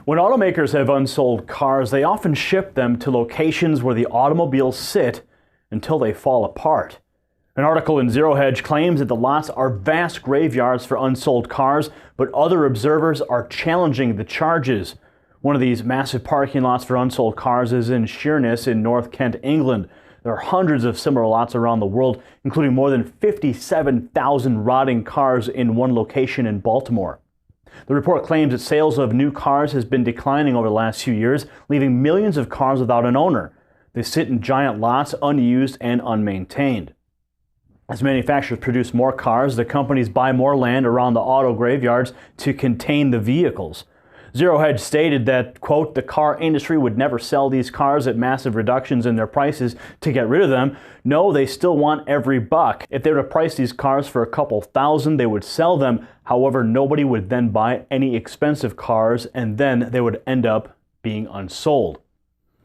When automakers have unsold cars, they often ship them to locations where the automobiles sit until they fall apart. An article in Zero Hedge claims that the lots are vast graveyards for unsold cars, but other observers are challenging the charges. One of these massive parking lots for unsold cars is in Sheerness in North Kent, England. There are hundreds of similar lots around the world, including more than 57,000 rotting cars in one location in Baltimore. The report claims that sales of new cars has been declining over the last few years, leaving millions of cars without an owner. They sit in giant lots, unused and unmaintained. As manufacturers produce more cars, the companies buy more land around the auto graveyards to contain the vehicles. Zero Hedge stated that, quote, the car industry would never sell these cars at massive reductions in their prices to get rid of them. No, they still want every buck. If they were to price these cars for a couple thousand, they would sell them. However, nobody would then buy any expensive cars, and then they would end up being unsold.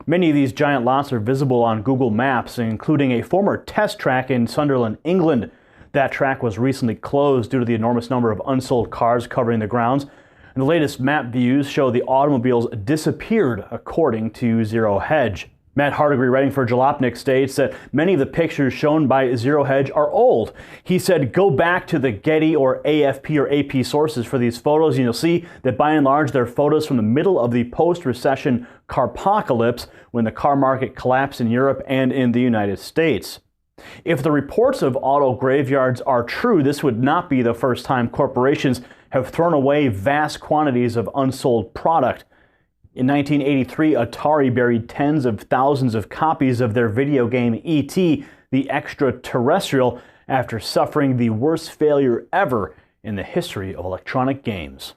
Many of these giant lots are visible on Google Maps, including a former test track in Sunderland, England. That track was recently closed due to the enormous number of unsold cars covering the grounds. And the latest map views show the automobiles disappeared, according to Zero Hedge. Matt Hardigree, writing for Jalopnik, states that many of the pictures shown by Zero Hedge are old. He said, go back to the Getty or AFP or AP sources for these photos, and you'll see that by and large they're photos from the middle of the post-recession carpocalypse, when the car market collapsed in Europe and in the United States. If the reports of auto graveyards are true, this would not be the first time corporations have thrown away vast quantities of unsold product. In 1983, Atari buried tens of thousands of copies of their video game E.T., the Extraterrestrial, after suffering the worst failure ever in the history of electronic games.